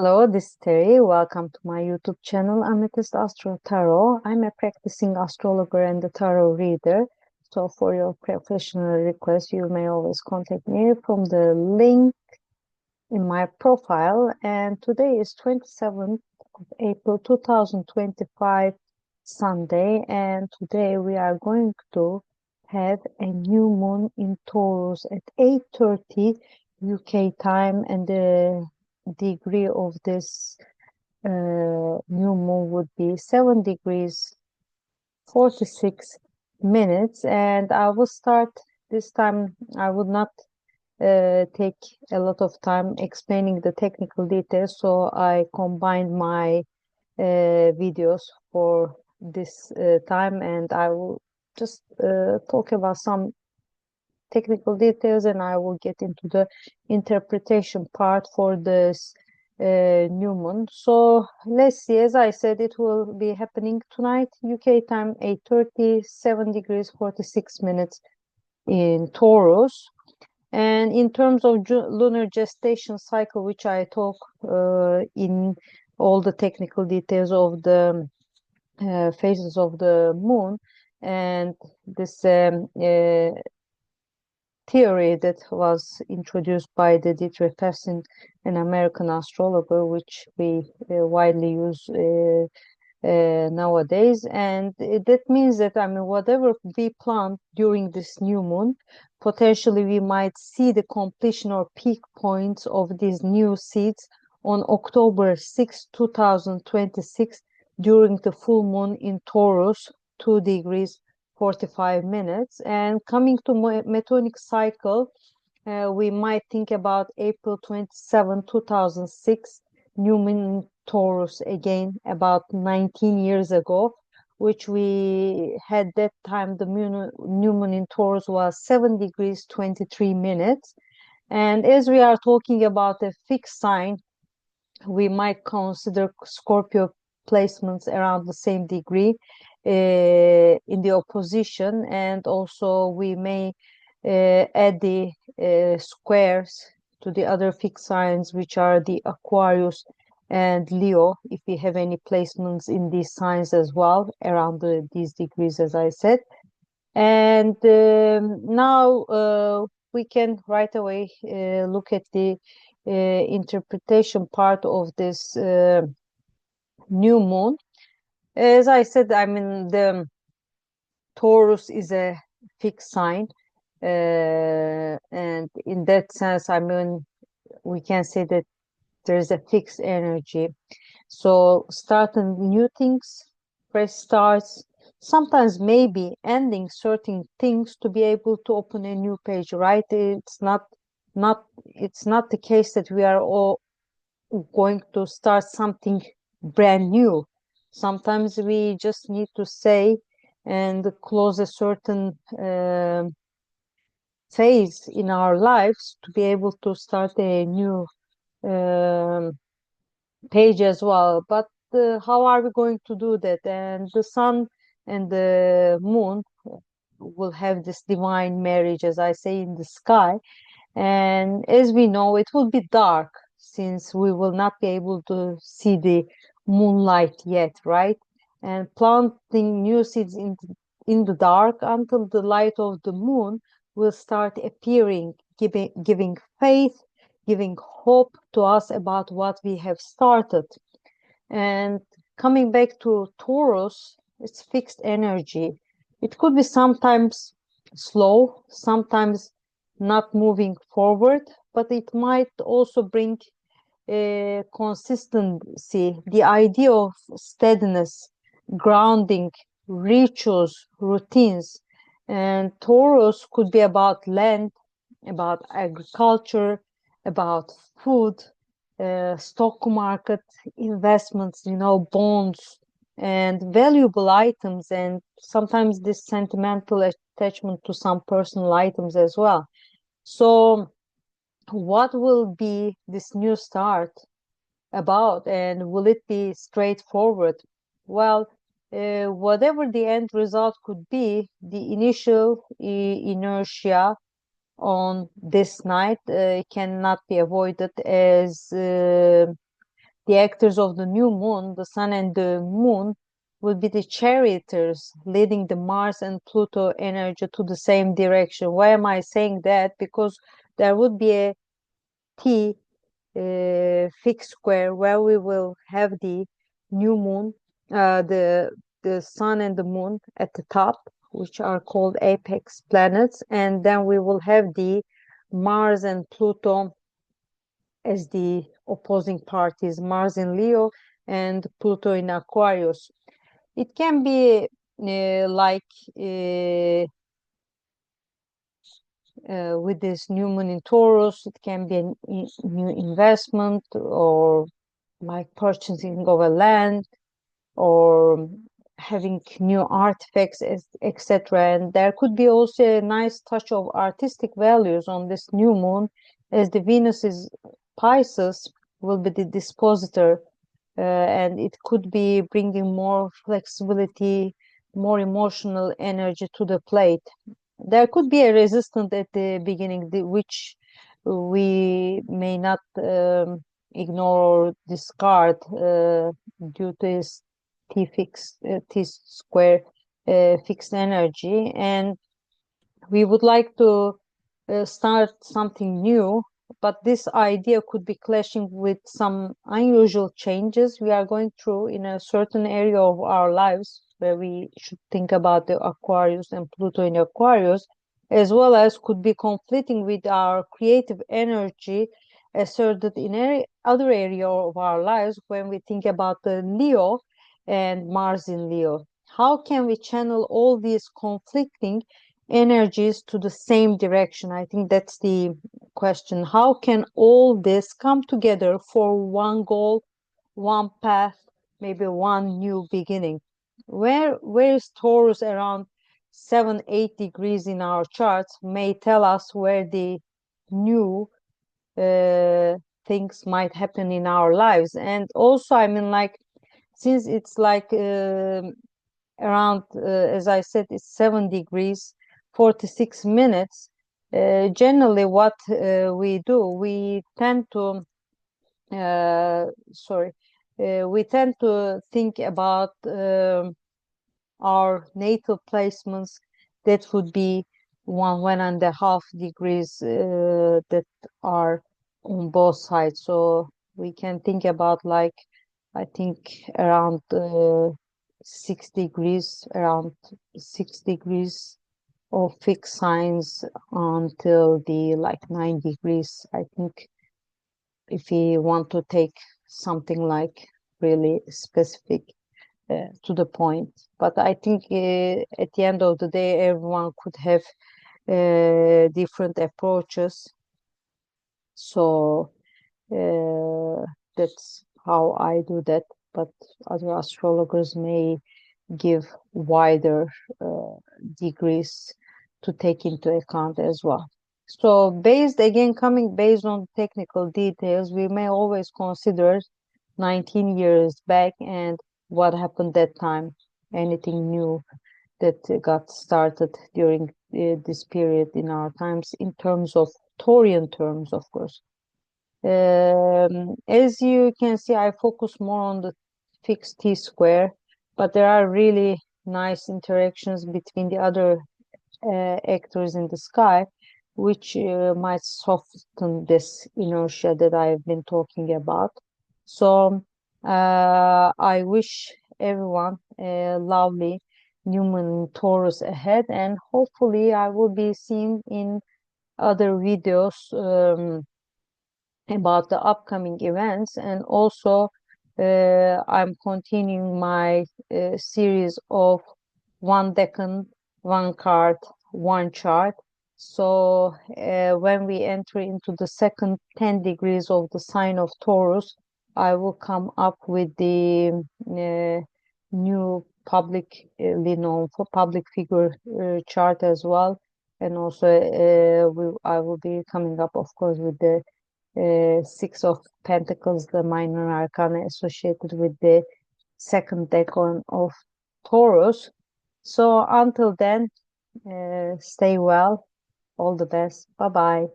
Hello, this is Terry. Welcome to my YouTube channel, Amethystastrotarot. I'm a practicing astrologer and a tarot reader. So for your professional request, you may always contact me from the link in my profile. And today is 27th of April 2025, Sunday. And today we are going to have a new moon in Taurus at 8:30 UK time, and the degree of this new moon would be 7 degrees 46 minutes. And I will start this time. I would not take a lot of time explaining the technical details, so I combined my videos for this time, and I will just talk about some technical details, and I will get into the interpretation part for this new moon. So let's see. As I said, it will be happening tonight, UK time, 8:30, 7 degrees 46 minutes in Taurus. And in terms of lunar gestation cycle, which I talk in all the technical details of the phases of the moon, and this theory that was introduced by the Dietrich Persson, an American astrologer, which we widely use nowadays. And that means that, I mean, whatever we plant during this new moon, potentially we might see the completion or peak points of these new seeds on October 6, 2026, during the full moon in Taurus, 2 degrees 45 minutes. And coming to Metonic cycle, we might think about April 27, 2006, new moon in Taurus again, about 19 years ago, which we had that time. The new moon in Taurus was 7 degrees 23 minutes. And as we are talking about a fixed sign, we might consider Scorpio placements around the same degree in the opposition, and also we may add the squares to the other fixed signs, which are the Aquarius and Leo, if we have any placements in these signs as well around these degrees, as I said. And now we can right away look at the interpretation part of this new moon. As I said, I mean, the Taurus is a fixed sign, and in that sense, I mean, we can say that there is a fixed energy. So starting new things, fresh starts, sometimes maybe ending certain things to be able to open a new page, right? It's not the case that we are all going to start something brand new. Sometimes we just need to say and close a certain phase in our lives to be able to start a new page as well. But how are we going to do that? And the sun and the moon will have this divine marriage, as I say, in the sky. And as we know, it will be dark, since we will not be able to see the moonlight yet, right? And planting new seeds in the dark until the light of the moon will start appearing, giving faith, giving hope to us about what we have started. And coming back to Taurus, it's fixed energy. It could be sometimes slow, sometimes not moving forward, but it might also bring consistency, the idea of steadiness, grounding, rituals, routines. And Taurus could be about land, about agriculture, about food, stock market, investments, bonds, and valuable items, and sometimes this sentimental attachment to some personal items as well. So what will be this new start about, and will it be straightforward? Well, whatever the end result could be, the initial inertia on this night cannot be avoided, as the actors of the new moon, the sun and the moon, will be the charioteers leading the Mars and Pluto energy to the same direction. Why am I saying that? Because there would be a T fixed square where we will have the new moon, the sun and the moon at the top, which are called apex planets, and then we will have the Mars and Pluto as the opposing parties, Mars in Leo and Pluto in Aquarius. It can be like with this new moon in Taurus, it can be a new investment or like purchasing of a land or having new artifacts, etc. And there could be also a nice touch of artistic values on this new moon, as the Venus is Pisces, will be the dispositor, and it could be bringing more flexibility, more emotional energy to the plate. There could be a resistance at the beginning, which we may not ignore or discard due to its T square fixed energy, and we would like to start something new, but this idea could be clashing with some unusual changes we are going through in a certain area of our lives, where we should think about the Aquarius and Pluto in Aquarius, as well as could be conflicting with our creative energy asserted in any other area of our lives when we think about the Leo and Mars in Leo. How can we channel all these conflicting energies to the same direction? I think that's the question. How can all this come together for one goal, one path, maybe one new beginning? Where is Taurus around 7-8 degrees in our charts may tell us where the new things might happen in our lives. And also, I mean, like, since it's like around, as I said, it's 7 degrees 46 minutes. Generally, what we do, we tend to, we tend to think about our natal placements that would be 1.5 degrees that are on both sides. So we can think about, like, I think around 6 degrees, around 6 degrees of fixed signs until the like 9 degrees. I think if we want to take something like really specific to the point, but I think at the end of the day, everyone could have different approaches. So that's how I do that. But other astrologers may give wider degrees to take into account as well. So coming based on technical details, we may always consider 19 years back and what happened that time, anything new that got started during this period in our times, in terms of Taurian terms, of course. As you can see, I focus more on the fixed T square, but there are really nice interactions between the other actors in the sky, which might soften this inertia that I've been talking about. So I wish everyone a lovely new moon in Taurus ahead, and hopefully I will be seeing in other videos about the upcoming events. And also I'm continuing my series of one decan, one card, one chart. So when we enter into the second 10 degrees of the sign of Taurus, I will come up with the new publicly known for public figure chart as well. And also I will be coming up, of course, with the Six of Pentacles, the minor arcana associated with the second decan of Taurus. So until then, stay well. All the best. Bye bye.